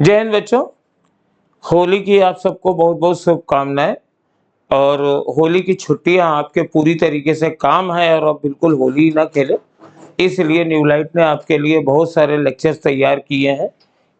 जय हिंद बच्चों, होली की आप सबको बहुत बहुत शुभकामनाएं। और होली की छुट्टियां आपके पूरी तरीके से काम है और आप बिल्कुल होली ना खेले, इसलिए न्यू लाइट ने आपके लिए बहुत सारे लेक्चर्स तैयार किए हैं।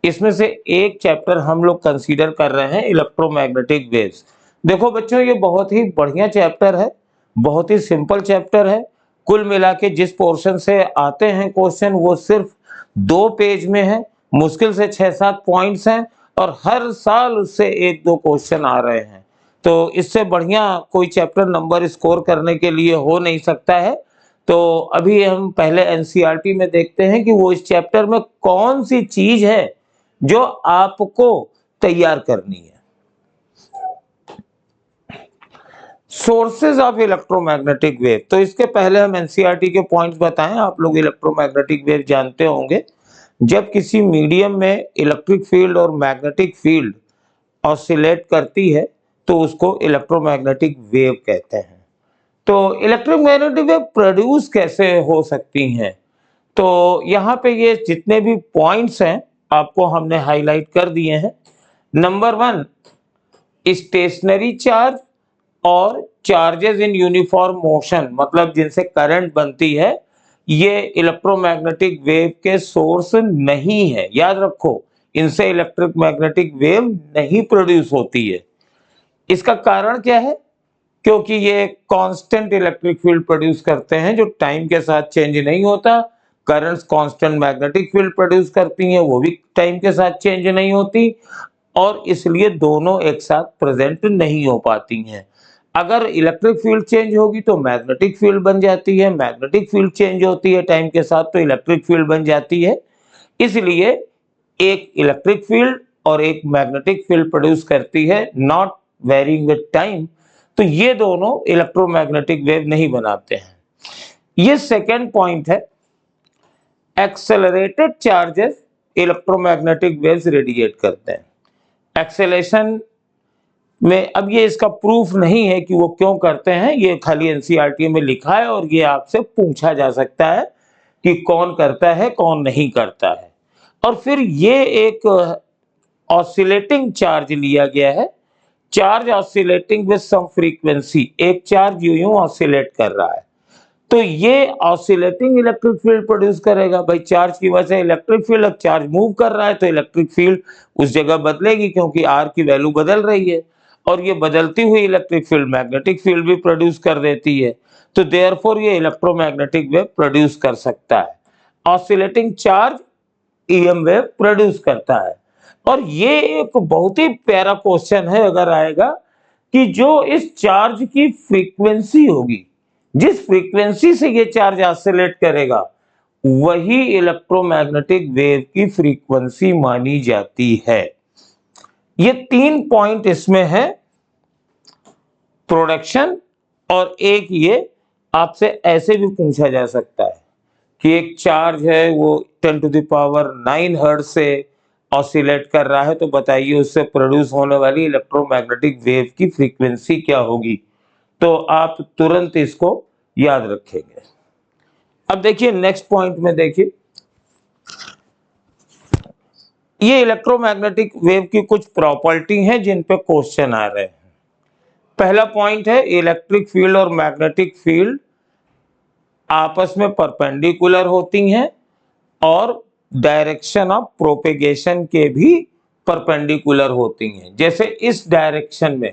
इसमें से एक चैप्टर हम लोग कंसीडर कर रहे हैं, इलेक्ट्रोमैग्नेटिक वेव्स। देखो बच्चों, ये बहुत ही बढ़िया चैप्टर है, बहुत ही सिंपल चैप्टर है। कुल मिला के जिस पोर्शन से आते हैं क्वेश्चन वो सिर्फ 2 पेज में है, मुश्किल से 6-7 पॉइंट्स हैं और हर साल उससे 1-2 क्वेश्चन आ रहे हैं। तो इससे बढ़िया कोई चैप्टर नंबर स्कोर करने के लिए हो नहीं सकता है। तो अभी हम पहले एनसीईआरटी में देखते हैं कि वो इस चैप्टर में कौन सी चीज है जो आपको तैयार करनी है। Sources of electromagnetic wave. तो इसके पहले हम एनसीईआरटी के पॉइंट्स बताएं। आप लोग इलेक्ट्रोमैग्नेटिक वेव जानते होंगे। जब किसी मीडियम में इलेक्ट्रिक फील्ड और मैग्नेटिक फील्ड ऑसिलेट करती है तो उसको इलेक्ट्रोमैग्नेटिक वेव कहते हैं। तो इलेक्ट्रोमैग्नेटिक वेव प्रोड्यूस कैसे हो सकती हैं? तो यहाँ पे ये जितने भी पॉइंट्स हैं आपको हमने हाईलाइट कर दिए हैं। नंबर 1, स्टेशनरी चार्ज और चार्जेस इन यूनिफॉर्म मोशन, मतलब जिनसे करंट बनती है, ये इलेक्ट्रोमैग्नेटिक वेव के सोर्स नहीं है। याद रखो, इनसे इलेक्ट्रिक मैग्नेटिक वेव नहीं प्रोड्यूस होती है। इसका कारण क्या है? क्योंकि ये कांस्टेंट इलेक्ट्रिक फील्ड प्रोड्यूस करते हैं जो टाइम के साथ चेंज नहीं होता। Currents constant magnetic field produce करती हैं, वो भी टाइम के साथ चेंज नहीं होती और इसलिए दोनों एक साथ प्रेजेंट नहीं हो पाती हैं। अगर इलेक्ट्रिक फील्ड चेंज होगी तो मैग्नेटिक फील्ड बन जाती है, मैग्नेटिक फील्ड चेंज होती है टाइम के साथ तो इलेक्ट्रिक फील्ड बन जाती है। इसलिए एक इलेक्ट्रिक फील्ड और एक मैग्नेटिक फील्ड प्रोड्यूस करती है, नॉट वेरिंग विद टाइम। तो ये दोनों इलेक्ट्रोमैग्नेटिक वेव नहीं बनाते हैं। ये सेकेंड पॉइंट है। Accelerated charges electromagnetic waves radiate करते हैं। एक्सेलेरेशन में अब ये इसका प्रूफ नहीं है कि वो क्यों करते हैं, ये खाली एनसीईआरटी में लिखा है और ये आपसे पूछा जा सकता है कि कौन करता है कौन नहीं करता है। और फिर ये एक ऑसिलेटिंग चार्ज लिया गया है, charge oscillating with some frequency. एक चार्ज यूं ऑसिलेट कर रहा है तो ये ऑसिलेटिंग इलेक्ट्रिक फील्ड प्रोड्यूस करेगा। भाई चार्ज की वजह से इलेक्ट्रिक फील्ड, अब चार्ज मूव कर रहा है तो इलेक्ट्रिक फील्ड उस जगह बदलेगी क्योंकि आर की वैल्यू बदल रही है और ये बदलती हुई इलेक्ट्रिक फील्ड मैग्नेटिक फील्ड भी प्रोड्यूस कर देती है। तो देयरफॉर ये इलेक्ट्रोमैग्नेटिक वेव प्रोड्यूस कर सकता है। Oscillating charge EM wave produce करता है। और ये एक बहुत ही प्यारा क्वेश्चन है अगर आएगा कि जो इस चार्ज की फ्रीक्वेंसी होगी, जिस फ्रीक्वेंसी से ये चार्ज ऑसिलेट करेगा, वही इलेक्ट्रोमैग्नेटिक वेव की फ्रीक्वेंसी मानी जाती है। ये 3 पॉइंट इसमें है, प्रोडक्शन, और एक ये आपसे ऐसे भी पूछा जा सकता है कि एक चार्ज है वो 10⁹ हर्ट्ज से ऑसिलेट कर रहा है, तो बताइए उससे प्रोड्यूस होने वाली इलेक्ट्रोमैग्नेटिक वेव की फ्रीक्वेंसी क्या होगी। तो आप तुरंत इसको याद रखेंगे। अब देखिए नेक्स्ट पॉइंट में, देखिए ये इलेक्ट्रोमैग्नेटिक वेव की कुछ प्रॉपर्टी हैं जिन पे क्वेश्चन आ रहे हैं। पहला पॉइंट है, इलेक्ट्रिक फील्ड और मैग्नेटिक फील्ड आपस में परपेंडिकुलर होती हैं और डायरेक्शन ऑफ प्रोपेगेशन के भी परपेंडिकुलर होती हैं। जैसे इस डायरेक्शन में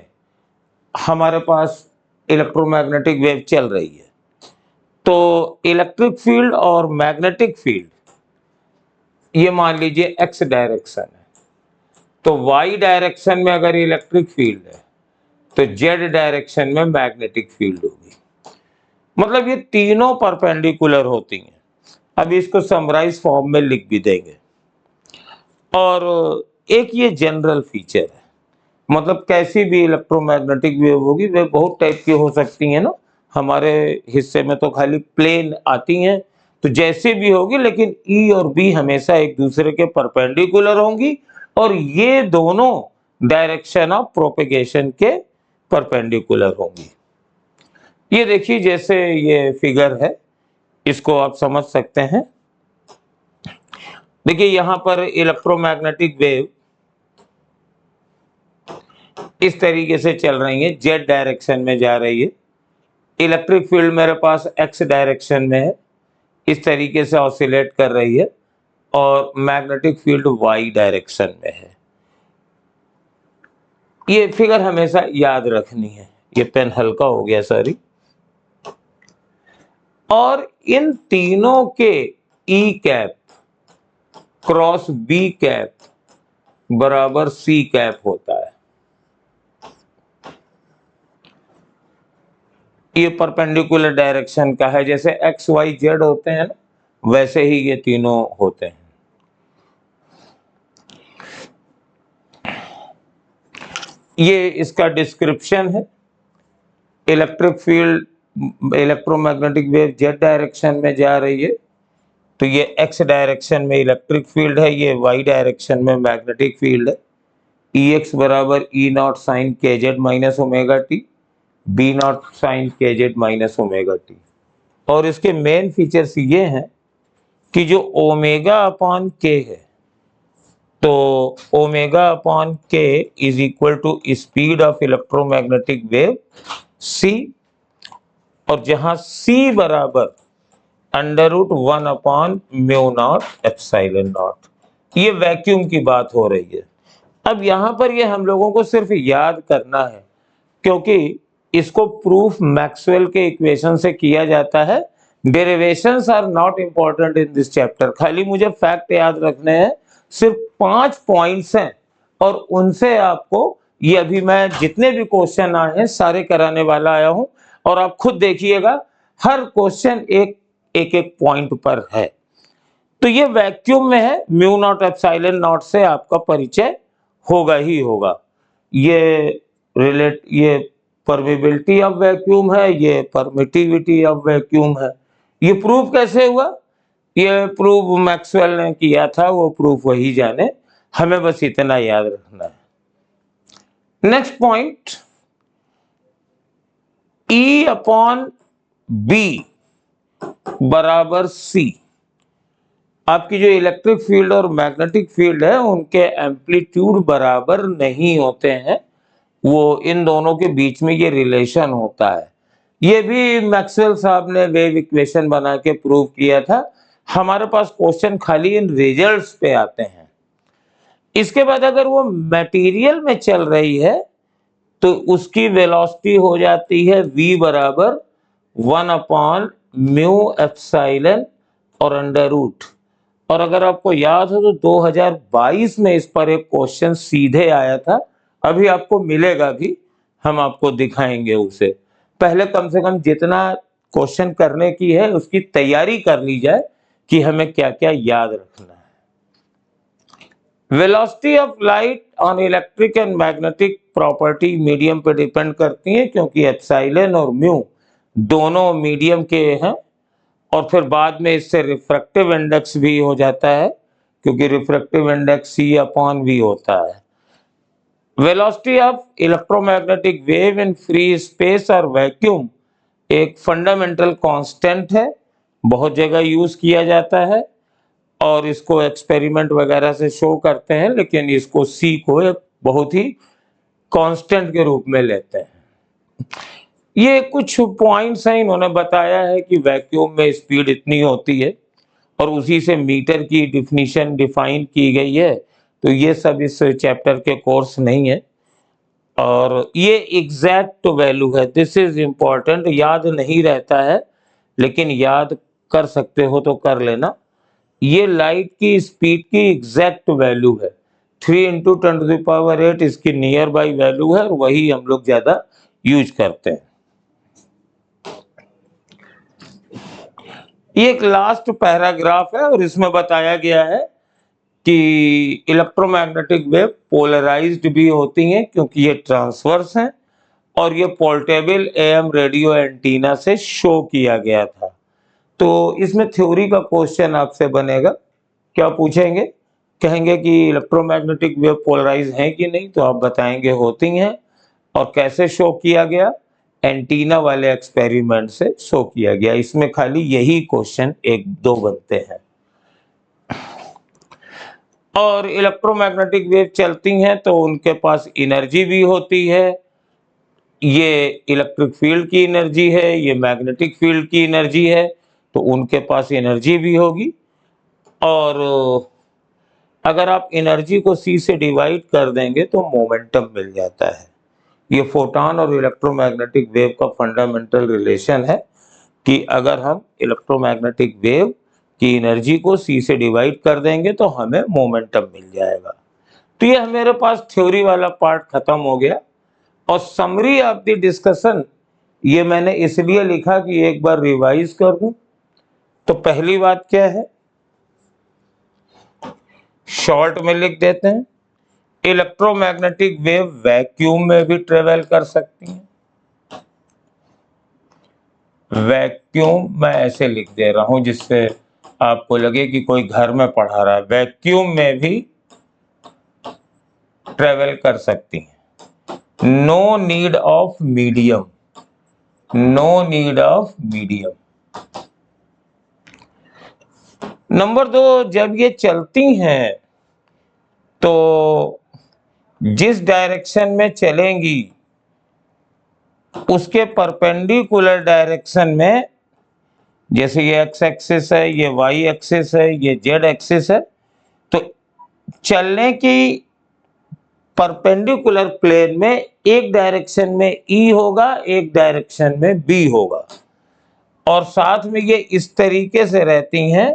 हमारे पास इलेक्ट्रोमैग्नेटिक वेव चल रही है तो इलेक्ट्रिक फील्ड और मैग्नेटिक फील्ड, ये मान लीजिए एक्स डायरेक्शन है, तो वाई डायरेक्शन में अगर इलेक्ट्रिक फील्ड है तो जेड डायरेक्शन में मैग्नेटिक फील्ड होगी। मतलब ये तीनों परपेंडिकुलर होती हैं। अब इसको समराइज फॉर्म में लिख भी देंगे। और एक ये जनरल फीचर है, मतलब कैसी भी इलेक्ट्रोमैग्नेटिक वेव होगी, वे बहुत टाइप की हो सकती हैं ना। हमारे हिस्से में तो खाली प्लेन आती हैं, तो जैसे भी होगी, लेकिन ई और बी हमेशा एक दूसरे के परपेंडिकुलर होंगी और ये दोनों डायरेक्शन ऑफ प्रोपेगेशन के परपेंडिकुलर होंगी। ये देखिए जैसे ये फिगर है, इसको आप समझ सकते हैं। देखिए यहां पर इलेक्ट्रोमैग्नेटिक वेव इस तरीके से चल रही है, जेड डायरेक्शन में जा रही है। इलेक्ट्रिक फील्ड मेरे पास एक्स डायरेक्शन में है, इस तरीके से ऑसिलेट कर रही है, और मैग्नेटिक फील्ड वाई डायरेक्शन में है। ये फिगर हमेशा याद रखनी है। ये पेन हल्का हो गया, सॉरी। और इन तीनों के ई कैप क्रॉस बी कैप बराबर सी कैप होता है। ये परपेंडिकुलर डायरेक्शन का है, जैसे एक्स वाई जेड होते हैं ना, वैसे ही ये तीनों होते हैं। ये इसका डिस्क्रिप्शन है। Electric field, electromagnetic wave Z direction में जा रही है, तो ये एक्स डायरेक्शन में इलेक्ट्रिक फील्ड है, ये वाई डायरेक्शन में मैग्नेटिक फील्ड है। ई एक्स बराबर E naught sine K Z minus omega T, B naught sine K Z minus omega T. और इसके मेन फीचर्स ये हैं कि जो ओमेगा अपॉन के है, तो omega upon K is equal to speed of electromagnetic wave C, और जहां सी बराबर √1 upon mu naught epsilon naught. ये वैक्यूम की बात हो रही है। अब यहां पर ये हम लोगों को सिर्फ याद करना है, क्योंकि इसको प्रूफ मैक्सवेल के इक्वेशन से किया जाता है। Derivations are not important in this chapter, खाली मुझे फैक्ट याद रखने हैं। सिर्फ 5 पॉइंट्स हैं, और उनसे आपको ये अभी मैं जितने भी क्वेश्चन आए हैं सारे कराने वाला आया हूं, और आप खुद देखिएगा हर क्वेश्चन एक एक पॉइंट पर है। तो ये वैक्यूम में है, म्यू नॉट एप्सिलॉन नॉट से आपका परिचय होगा ही होगा। ये परमिबिलिटी ऑफ वैक्यूम है, ये परमिटिविटी ऑफ वैक्यूम है। ये प्रूफ कैसे हुआ? ये प्रूफ मैक्सवेल ने किया था, वो प्रूफ वही जाने, हमें बस इतना याद रखना है। Next point, E upon B बराबर सी। आपकी जो इलेक्ट्रिक फील्ड और मैग्नेटिक फील्ड है उनके एम्पलीट्यूड बराबर नहीं होते हैं, वो इन दोनों के बीच में ये रिलेशन होता है। ये भी मैक्सवेल साहब ने वेव इक्वेशन बना के प्रूव किया था। हमारे पास क्वेश्चन खाली इन रिजल्ट्स पे आते हैं। इसके बाद अगर वो मटेरियल में चल रही है तो उसकी वेलोसिटी हो जाती है v बराबर 1 अपॉन म्यू एप्सिलॉन और अंडर रूट। और अगर आपको याद हो तो 2022 में इस पर एक क्वेश्चन सीधे आया था, अभी आपको मिलेगा भी, हम आपको दिखाएंगे उसे। पहले कम से कम जितना क्वेश्चन करने की है उसकी तैयारी कर ली जाए कि हमें क्या क्या याद रखना है। Velocity of light on electric and magnetic property medium पे डिपेंड करती है, क्योंकि एप्सिलॉन और म्यू दोनों मीडियम के हैं, और फिर बाद में इससे रिफ्रैक्टिव इंडेक्स भी हो जाता है, क्योंकि refractive index C upon V होता है। Velocity of electromagnetic wave in free space और वैक्यूम एक फंडामेंटल कांस्टेंट है, बहुत जगह यूज किया जाता है, और इसको एक्सपेरिमेंट वगैरह से शो करते हैं, लेकिन इसको C को एक बहुत ही कांस्टेंट के रूप में लेते हैं। ये कुछ पॉइंट्स हैं, इन्होंने बताया है कि वैक्यूम में स्पीड इतनी होती है, और उसी से मीटर की डिफिनीशन डिफाइन की गई है। तो ये सब इस चैप्टर के कोर्स नहीं है, और ये एग्जैक्ट वैल्यू है। दिस इज इंपॉर्टेंट, याद नहीं रहता है लेकिन याद कर सकते हो तो कर लेना। ये लाइट की स्पीड की एग्जैक्ट वैल्यू है, 3 × 10⁸ इसकी नियर बाई वैल्यू है, और वही हम लोग ज्यादा यूज करते हैं। ये एक लास्ट पैराग्राफ है, और इसमें बताया गया है कि इलेक्ट्रोमैग्नेटिक वेव पोलराइज्ड भी होती हैं, क्योंकि ये ट्रांसवर्स हैं, और ये पोर्टेबल AM रेडियो एंटीना से शो किया गया था। तो इसमें थ्योरी का क्वेश्चन आपसे बनेगा, क्या पूछेंगे? कहेंगे कि इलेक्ट्रोमैग्नेटिक वेव पोलराइज हैं कि नहीं, तो आप बताएंगे होती हैं, और कैसे शो किया गया? एंटीना वाले एक्सपेरिमेंट से शो किया गया। इसमें खाली यही क्वेश्चन 1-2 बनते हैं। और इलेक्ट्रोमैग्नेटिक वेव चलती हैं तो उनके पास एनर्जी भी होती है। ये इलेक्ट्रिक फील्ड की एनर्जी है, ये मैग्नेटिक फील्ड की एनर्जी है, तो उनके पास एनर्जी भी होगी। और अगर आप एनर्जी को C से डिवाइड कर देंगे तो मोमेंटम मिल जाता है। ये फोटॉन और इलेक्ट्रोमैग्नेटिक वेव का फंडामेंटल रिलेशन है कि अगर हम इलेक्ट्रोमैग्नेटिक वेव की एनर्जी को C से डिवाइड कर देंगे तो हमें मोमेंटम मिल जाएगा। तो ये मेरे पास थ्योरी वाला पार्ट खत्म हो गया। और समरी ऑफ द डिस्कशन ये मैंने इसलिए लिखा कि एक बार रिवाइज कर दूं। तो पहली बात क्या है, शॉर्ट में लिख देते हैं, इलेक्ट्रोमैग्नेटिक वेव वैक्यूम में भी ट्रेवल कर सकती है। वैक्यूम मैं ऐसे लिख दे रहा हूं जिससे आपको लगे कि कोई घर में पढ़ा रहा है। वैक्यूम में भी ट्रेवल कर सकती है। No need of medium, no need of medium. Number 2, जब ये चलती हैं तो जिस डायरेक्शन में चलेंगी उसके परपेंडिकुलर डायरेक्शन में, जैसे ये एक्स एक्सिस है, ये वाई एक्सिस है, ये जेड एक्सिस है, तो चलने की परपेंडिकुलर प्लेन में एक डायरेक्शन में E होगा, एक डायरेक्शन में B होगा। और साथ में ये इस तरीके से रहती हैं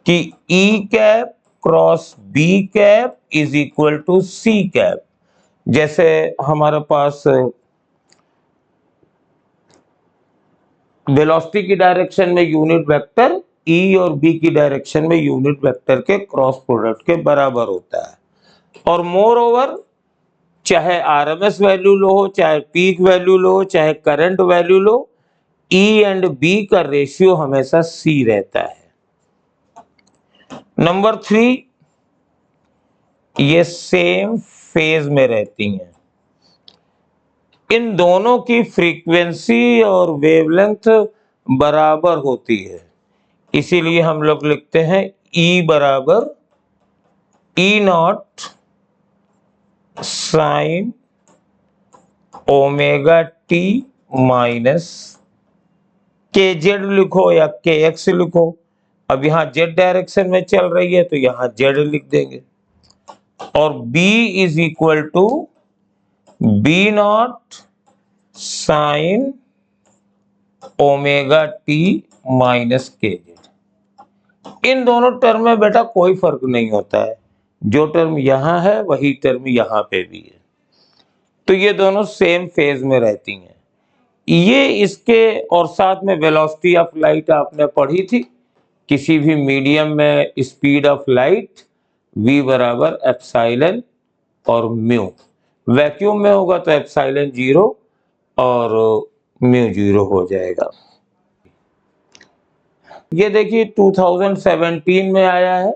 कि E cap cross B cap is equal to C cap. जैसे हमारे पास वेलोसिटी की डायरेक्शन में यूनिट वेक्टर E और B की डायरेक्शन में यूनिट वेक्टर के क्रॉस प्रोडक्ट के बराबर होता है। और मोर ओवर, चाहे आरएमएस वैल्यू लो हो, चाहे पीक वैल्यू लो, चाहे करंट वैल्यू लो, E एंड B का रेशियो हमेशा C रहता है। नंबर 3, ये सेम फेज में रहती हैं। इन दोनों की फ्रीक्वेंसी और वेवलेंथ बराबर होती है, इसीलिए हम लोग लिखते हैं E बराबर E not sine omega T minus K Z लिखो या के एक्स लिखो। अब यहां जेड डायरेक्शन में चल रही है तो यहां जेड लिख देंगे। और B is equal to B naught sine omega T minus K Z. इन दोनों टर्म में बेटा कोई फर्क नहीं होता है, जो टर्म यहां है वही टर्म यहां पे भी है, तो ये दोनों सेम फेज में रहती हैं। ये इसके और साथ में वेलोसिटी ऑफ लाइट आपने पढ़ी थी, किसी भी मीडियम में स्पीड ऑफ लाइट v बराबर एप्सिलॉन और म्यू। वैक्यूम में होगा तो एप्सिलॉन 0 और म्यू 0 हो जाएगा। ये देखिए 2017 में आया है,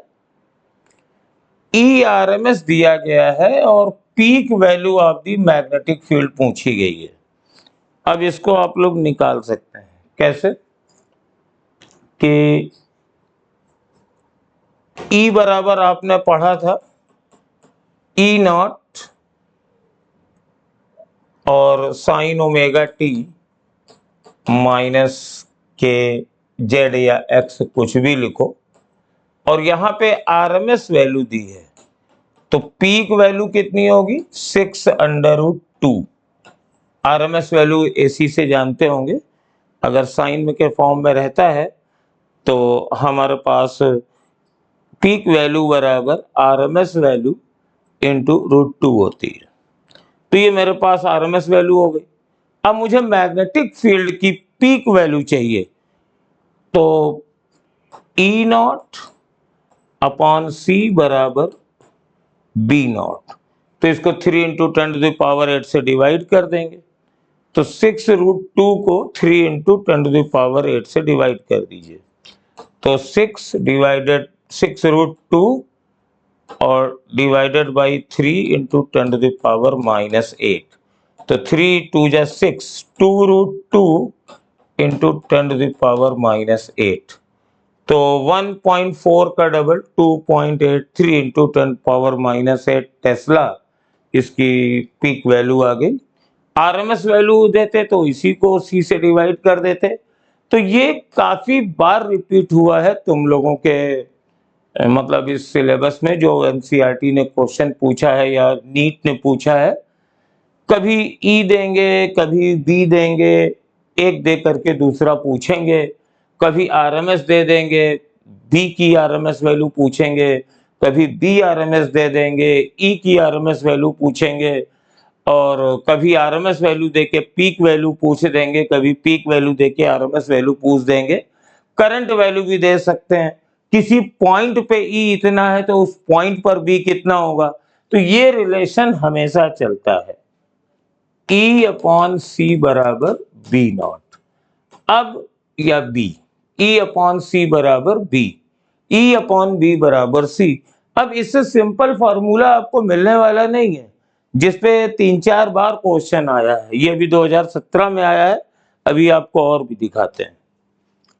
ERMS दिया गया है और peak value of the magnetic field पूछी गई है। अब इसको आप लोग निकाल सकते हैं कैसे कि E बराबर आपने पढ़ा था E नॉट और sign omega T minus K Z या एक्स कुछ भी लिखो, और यहां पे आरएमएस वैल्यू दी है तो पीक वैल्यू कितनी होगी 6√2। आरएमएस वैल्यू एसी से जानते होंगे, अगर साइन के फॉर्म में रहता है तो हमारे पास पीक वैल्यू बराबर आरएमएस वैल्यू इंटू √2 होती है। तो ये मेरे पास आरएमएस वैल्यू हो गई। अब मुझे मैग्नेटिक फील्ड की पीक वैल्यू चाहिए, तो E नॉट अपॉन C बराबर B नॉट, तो इसको 3 × 10⁸ से डिवाइड कर देंगे, तो 6√2 को 3 × 10⁸ से डिवाइड कर दीजिए, तो 6√2 और डिवाइडेड बाई 3 × 10⁻⁻8, तो 3 2 जा 6, 2√2 × 10⁻⁸, तो 1.4 का डबल 2.83 इंटू 10⁻⁸ टेस्ला इसकी पीक वैल्यू आ गई। आरएमएस वैल्यू देते तो इसी को सी से डिवाइड कर देते। तो ये काफी बार रिपीट हुआ है तुम लोगों के मतलब इस सिलेबस में, जो एनसीईआरटी ने क्वेश्चन पूछा है या नीट ने पूछा है। कभी ई देंगे, कभी बी देंगे, एक दे करके दूसरा पूछेंगे, कभी आरएमएस दे देंगे, बी की आरएमएस वैल्यू पूछेंगे, कभी बी आरएमएस दे देंगे, ई की आरएमएस वैल्यू पूछेंगे, और कभी आरएमएस वैल्यू देके पीक वैल्यू पूछ देंगे, कभी पीक वैल्यू देके आरएमएस वैल्यू पूछ देंगे। करंट वैल्यू भी दे सकते हैं, किसी पॉइंट पे ई इतना है तो उस पॉइंट पर बी कितना होगा। तो ये रिलेशन हमेशा चलता है, E अपॉन सी बराबर बी नॉट। अब या बी, E अपॉन सी बराबर बी, E अपॉन बी बराबर सी। अब इससे सिंपल फॉर्मूला आपको मिलने वाला नहीं है, जिसपे 3-4 बार क्वेश्चन आया है। ये भी 2017 में आया है। अभी आपको और भी दिखाते हैं,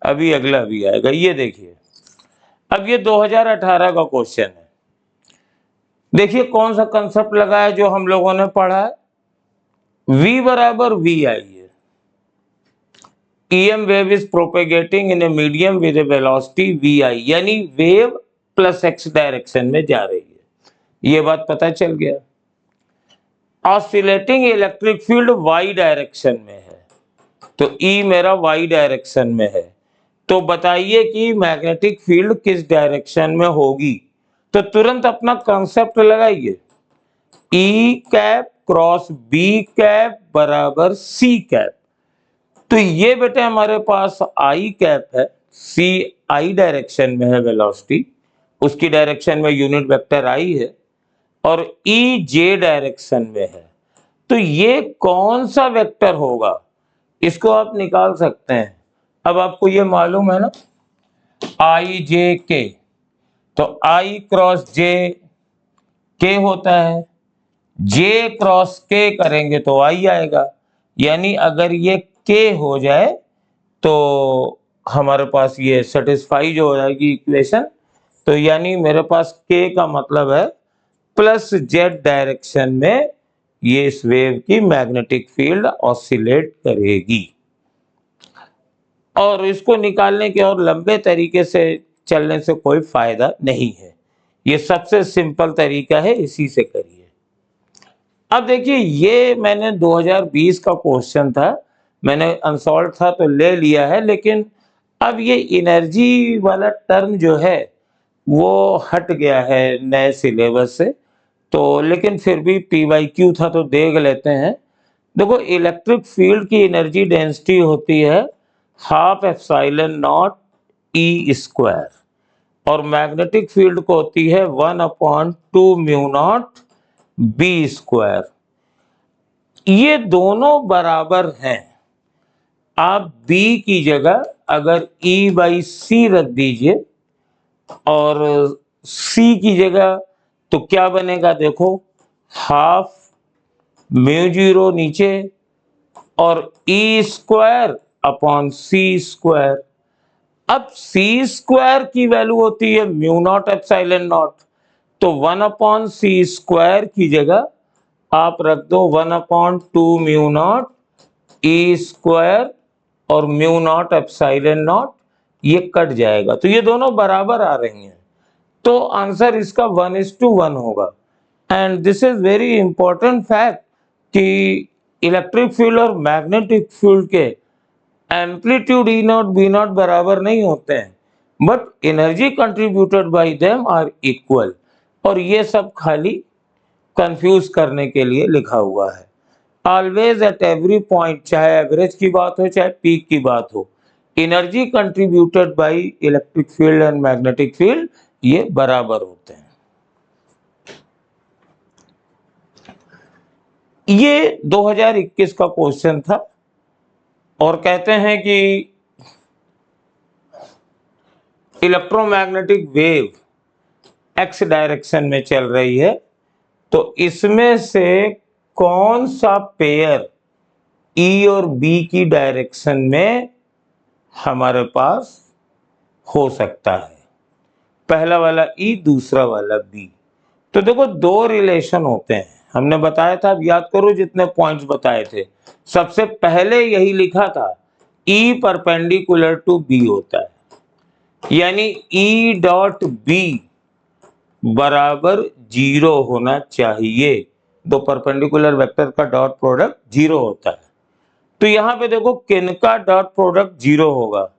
अभी अगला भी आएगा। ये देखिए, अब ये 2018 का क्वेश्चन है। देखिए कौन सा कंसेप्ट लगा है जो हम लोगों ने पढ़ा है। V बराबर V आई है। EM wave is propagating in a medium with a velocity VI, यानी वेव प्लस x डायरेक्शन में जा रही है। ये बात पता चल गया। Oscillating electric field y direction में है, तो E मेरा y डायरेक्शन में है। तो बताइए कि मैग्नेटिक फील्ड किस डायरेक्शन में होगी। तो तुरंत अपना कॉन्सेप्ट लगाइए, E cap cross B cap बराबर C कैप। तो ये बेटे हमारे पास I कैप है, C I डायरेक्शन में है वेलोसिटी, उसकी डायरेक्शन में यूनिट वेक्टर I है, और E J डायरेक्शन में है। तो ये कौन सा वेक्टर होगा, इसको आप निकाल सकते हैं। अब आपको ये मालूम है ना, I J K, तो I क्रॉस J K होता है, J क्रॉस K करेंगे तो I आएगा। यानी अगर ये K हो जाए तो हमारे पास ये सेटिस्फाई जो हो जाएगी इक्वेशन। तो यानी मेरे पास K का मतलब है प्लस Z डायरेक्शन में ये इस वेव की मैग्नेटिक फील्ड ऑसिलेट करेगी। और इसको निकालने के और लंबे तरीके से चलने से कोई फायदा नहीं है। ये सबसे सिंपल तरीका है, इसी से करिए। अब देखिए, ये मैंने 2020 का क्वेश्चन था, मैंने अनसॉल्व था तो ले लिया है, लेकिन अब ये एनर्जी वाला टर्म जो है वो हट गया है नए सिलेबस से। तो लेकिन फिर भी PYQ था तो देख लेते हैं। देखो, इलेक्ट्रिक फील्ड की एनर्जी डेंसिटी होती है 12 एप्सिलॉन नॉट E स्क्वायर, और मैग्नेटिक फील्ड को होती है 1/2 म्यू नॉट B स्क्वायर। ये दोनों बराबर हैं। आप B की जगह अगर E/C रख दीजिए और C की जगह, तो क्या बनेगा देखो, 12 म्यू 0 नीचे और E square upon C square. अब C स्क्वायर की वैल्यू होती है म्यू नॉट एप्सिलॉन नॉट, तो 1/C स्क्वायर की जगह आप रख दो 1/2 म्यू नॉट E स्क्वायर और म्यू नॉट एप्सिलॉन नॉट। ये कट जाएगा तो ये दोनों बराबर आ रही हैं, तो आंसर इसका 1:1 होगा। And this is very important fact कि इलेक्ट्रिक फील्ड और मैग्नेटिक फील्ड के amplitude E naught B naught बराबर नहीं होते हैं, but energy contributed by them are equal. और ये सब खाली कंफ्यूज करने के लिए लिखा हुआ है। ऑलवेज एट एवरी पॉइंट, चाहे एवरेज की बात हो चाहे पीक की बात हो, energy contributed by electric field and magnetic field ये बराबर होते हैं। ये 2021 का क्वेश्चन था, और कहते हैं कि इलेक्ट्रोमैग्नेटिक वेव एक्स डायरेक्शन में चल रही है, तो इसमें से कौन सा पेयर E और B की डायरेक्शन में हमारे पास हो सकता है। पहला वाला ई, दूसरा वाला बी। तो देखो दो रिलेशन होते हैं, हमने बताया था, अब याद करो जितने पॉइंट्स बताए थे। सबसे पहले यही लिखा था, ई परपेंडिकुलर टू बी होता है, यानी ई डॉट बी बराबर 0 होना चाहिए। दो परपेंडिकुलर वेक्टर का डॉट प्रोडक्ट 0 होता है। तो यहां पे देखो किनका डॉट प्रोडक्ट 0 होगा?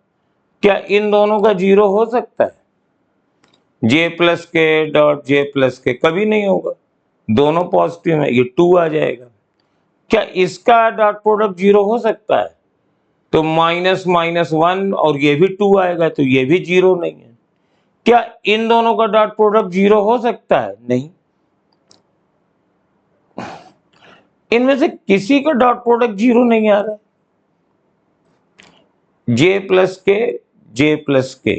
क्या इन दोनों का 0 हो सकता है? जे प्लस के डॉट जे प्लस के कभी नहीं होगा, दोनों पॉजिटिव है, ये 2 आ जाएगा। क्या इसका डॉट प्रोडक्ट 0 हो सकता है? तो माइनस माइनस 1 और ये भी 2 आएगा, तो ये भी 0 नहीं है। क्या इन दोनों का डॉट प्रोडक्ट 0 हो सकता है? नहीं। इनमें से किसी का डॉट प्रोडक्ट 0 नहीं आ रहा। जे प्लस के,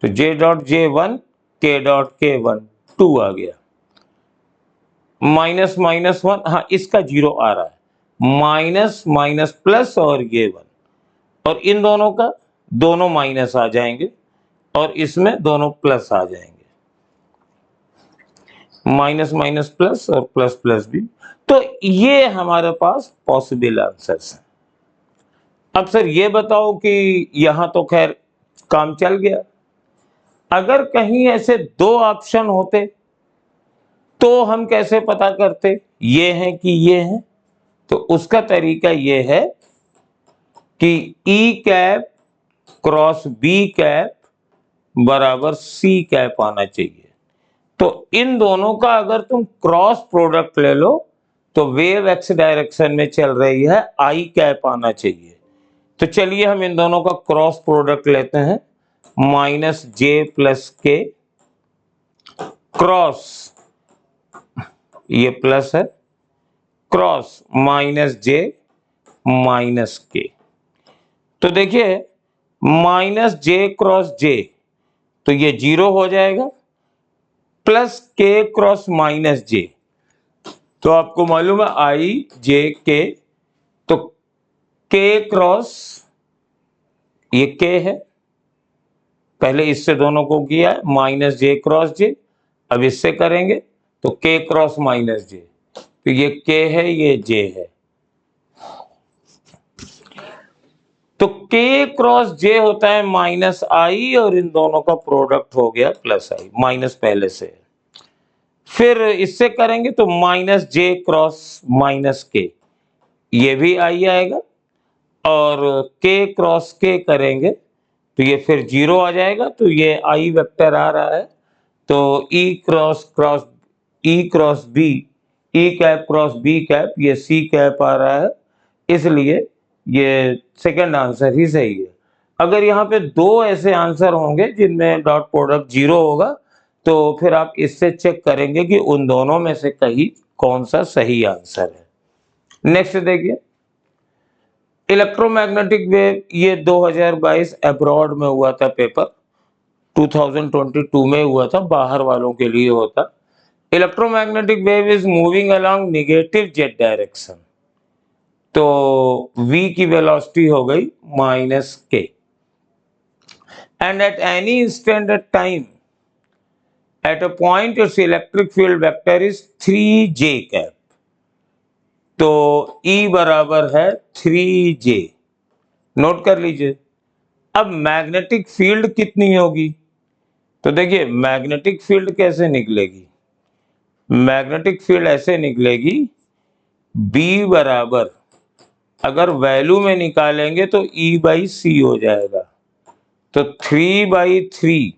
तो जे डॉट जे 1, के डॉट के 1, 2 आ गया। माइनस माइनस 1, हाँ इसका 0 आ रहा है। माइनस माइनस प्लस और ये 1, और इन दोनों का दोनों माइनस आ जाएंगे और इसमें दोनों प्लस आ जाएंगे। माइनस माइनस प्लस और प्लस प्लस भी। तो ये हमारे पास पॉसिबल आंसर्स हैं। अब सर ये बताओ कि यहां तो खैर काम चल गया, अगर कहीं ऐसे दो ऑप्शन होते तो हम कैसे पता करते ये हैं कि ये हैं? तो उसका तरीका ये है कि ई कैप क्रॉस बी कैप बराबर सी कैप आना चाहिए। तो इन दोनों का अगर तुम क्रॉस प्रोडक्ट ले लो तो वेव एक्स डायरेक्शन में चल रही है, आई कैप आना चाहिए। तो चलिए हम इन दोनों का क्रॉस प्रोडक्ट लेते हैं, माइनस जे प्लस के क्रॉस, ये प्लस है, क्रॉस माइनस जे माइनस के। तो देखिए माइनस जे क्रॉस जे, तो ये 0 हो जाएगा, प्लस के क्रॉस माइनस जे, तो आपको मालूम है आई जे के, तो के क्रॉस ये के है, पहले इससे दोनों को किया माइनस जे क्रॉस जे, अब इससे करेंगे तो के क्रॉस माइनस जे, तो ये के है ये जे है, तो के क्रॉस जे होता है माइनस आई और इन दोनों का प्रोडक्ट हो गया प्लस आई, माइनस पहले से। फिर इससे करेंगे तो माइनस जे क्रॉस माइनस के, ये भी आई आएगा, और के क्रॉस के करेंगे तो ये फिर 0 आ जाएगा, तो ये आई वेक्टर आ रहा है, तो ई क्रॉस क्रॉस ई क्रॉस बी, ई कैप क्रॉस बी कैप, ये सी कैप आ रहा है, इसलिए ये सेकंड आंसर ही सही है। अगर यहाँ पे दो ऐसे आंसर होंगे जिनमें डॉट प्रोडक्ट 0 होगा तो फिर आप इससे चेक करेंगे कि उन दोनों में से कहीं कौन सा सही आंसर है। नेक्स्ट देखिए, इलेक्ट्रोमैग्नेटिक वेव, ये 2022 अब्रॉड में हुआ था पेपर, 2022 में हुआ था, बाहर वालों के लिए होता। Electromagnetic wave is moving along negative Z direction, तो v की वेलोसिटी हो गई minus K, and at any instant at time at a point its electric field vector is 3j cap, तो E बराबर है 3j, नोट कर लीजिए। अब मैग्नेटिक फील्ड कितनी होगी? तो देखिए मैग्नेटिक फील्ड कैसे निकलेगी, मैग्नेटिक फील्ड ऐसे निकलेगी, B बराबर, अगर वैल्यू में निकालेंगे तो E बाई सी हो जाएगा, तो 3/3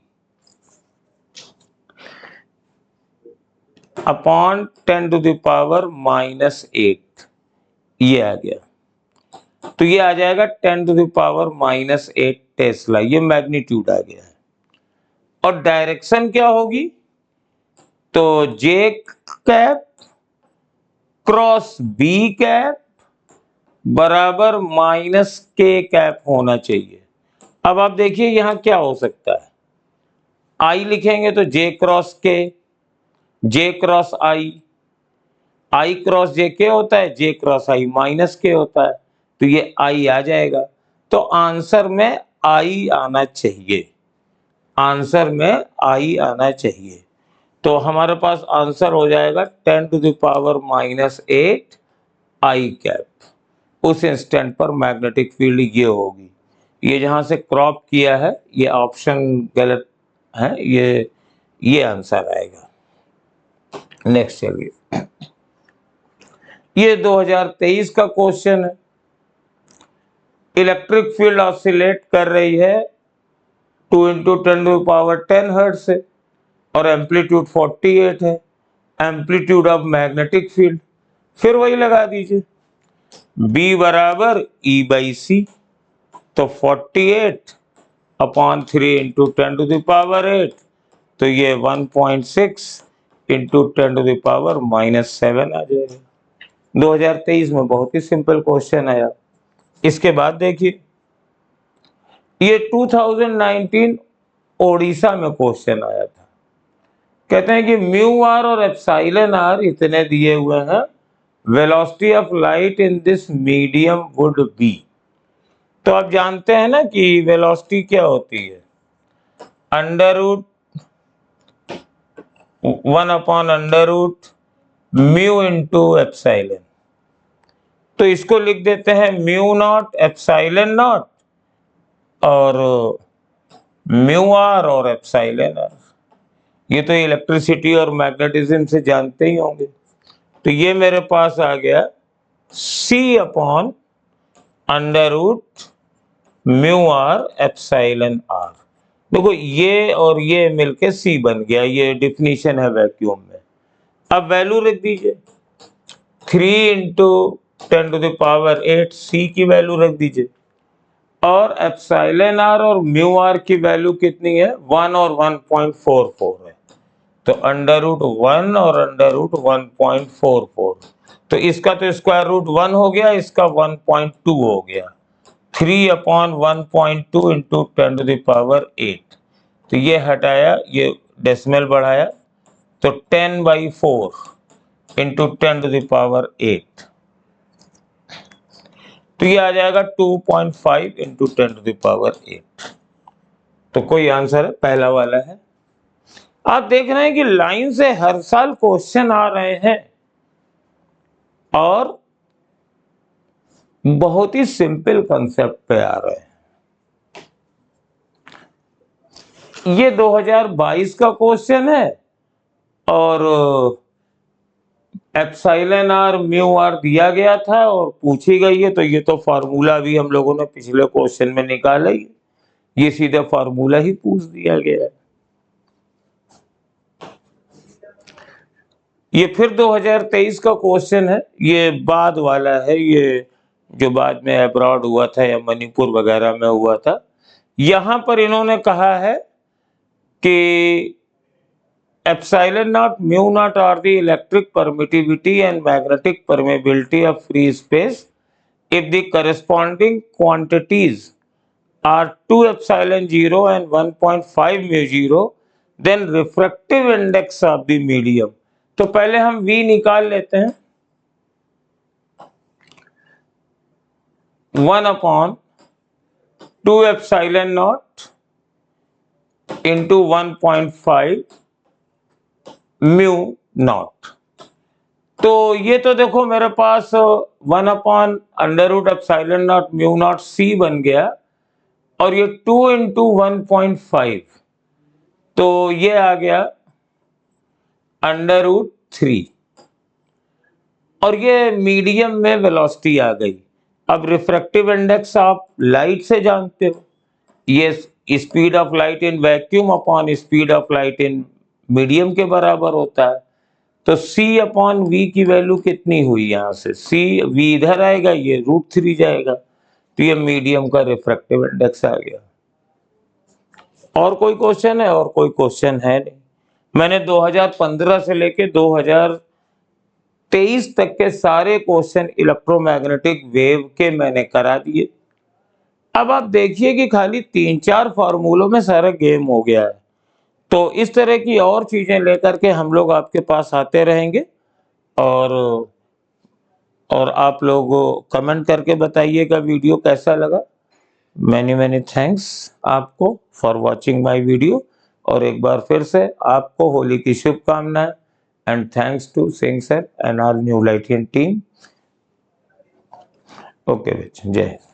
अपॉन 10⁻⁻8, ये आ गया, तो ये आ जाएगा 10⁻⁻8 टेस्ला, ये मैग्नीट्यूड आ गया है। और डायरेक्शन क्या होगी? तो जे कैप क्रॉस बी कैप बराबर माइनस के कैप होना चाहिए। अब आप देखिए यहां क्या हो सकता है, आई लिखेंगे तो जे क्रॉस के, जे क्रॉस आई, आई क्रॉस जे के होता है, जे क्रॉस आई माइनस के होता है, तो ये आई आ जाएगा, तो आंसर में आई आना चाहिए। आंसर में आई आना चाहिए। तो हमारे पास आंसर हो जाएगा 10⁻⁻8 आई कैप। उस इंस्टेंट पर मैग्नेटिक फील्ड ये होगी। ये जहां से क्रॉप किया है ये ऑप्शन गलत है, ये आंसर आएगा। नेक्स्ट चलिए, ये 2023 का क्वेश्चन है। इलेक्ट्रिक फील्ड ऑसिलेट कर रही है 2 × 10⁻10 हर्ट्ज से और एम्पलीट्यूड 48 है। एम्पलीट्यूड ऑफ मैग्नेटिक फील्ड फिर वही लगा दीजिए, B बराबर E/C, तो 48/3 × 10⁻8, तो ये 1.6 × 10⁻⁻7 आ जाएगा। 2023 में बहुत ही सिंपल क्वेश्चन आया। इसके बाद देखिए, ये 2019 ओडिशा में क्वेश्चन आया था। कहते हैं कि μr और εr इतने दिए हुए हैं, velocity of light in this medium would be. तो आप जानते हैं ना कि वेलोसिटी क्या होती है, √1/√μ × ε। तो इसको लिख देते हैं μ0 ε0 और μr और εr। ये तो इलेक्ट्रिसिटी और मैग्नेटिज्म से जानते ही होंगे। तो ये मेरे पास आ गया C/√μr εr। देखो ये और ये मिलके C बन गया, ये डिफिनीशन है वैक्यूम में। अब वैल्यू रख दीजिए, 3 × 10⁸ C की वैल्यू रख दीजिए, और εr और μr की वैल्यू कितनी है, 1 और 1.44 है। तो √1 और √1.44, तो इसका तो स्क्वायर रूट 1 हो गया, इसका 1.2 हो गया। 3/1.2 × 10⁸, तो ये हटाया, ये डेसिमल बढ़ाया, तो 10/4 × 10⁸, तो ये आ जाएगा 2.5 × 10⁸। तो कोई आंसर है, पहला वाला है। आप देख रहे हैं कि लाइन से हर साल क्वेश्चन आ रहे हैं और बहुत ही सिंपल कंसेप्ट पे आ रहे हैं। ये 2022 का क्वेश्चन है और εr μr दिया गया था और पूछी गई है, तो ये तो फार्मूला भी हम लोगों ने पिछले क्वेश्चन में निकाला ही, ये सीधे फार्मूला ही पूछ दिया गया है। ये फिर 2023 का क्वेश्चन है, ये बाद वाला है, ये जो बाद में अब्रॉड हुआ था या मणिपुर वगैरह में हुआ था। यहां पर इन्होंने कहा है कि ε0 μ0 are the electric permittivity and magnetic permeability of free space if the corresponding quantities are 2ε0 and 1.5 μ0, then refractive index of the medium। तो पहले हम V निकाल लेते हैं, 1/2ε0 into 1.5 μ0। तो ये तो देखो मेरे पास 1/√ε0 μ0 C बन गया, और ये 2 × 1.5, तो ये आ गया √3, और ये मीडियम में वेलोसिटी आ गई। अब रिफ्रैक्टिव इंडेक्स आप लाइट से जानते हो, ये speed of light in vacuum upon speed of light in medium के बराबर होता है। तो C/V की वैल्यू कितनी हुई, यहां से V इधर आएगा, ये √3 जाएगा, तो ये मीडियम का रिफ्रैक्टिव इंडेक्स आ गया। और कोई क्वेश्चन है? और कोई क्वेश्चन है नहीं। मैंने 2015 से लेके 2023 तक के सारे क्वेश्चन इलेक्ट्रोमैग्नेटिक वेव के मैंने करा दिए। अब आप देखिए कि खाली 3-4 फार्मूलों में सारा गेम हो गया है। तो इस तरह की और चीजें लेकर के हम लोग आपके पास आते रहेंगे, और आप लोग कमेंट करके बताइएगा वीडियो कैसा लगा। मैनी थैंक्स आपको। For watching my video. और एक बार फिर से आपको होली की शुभकामनाएं and thanks to Singh sir and our new लाइटियन टीम। ओके बच्चे, जय हिंद।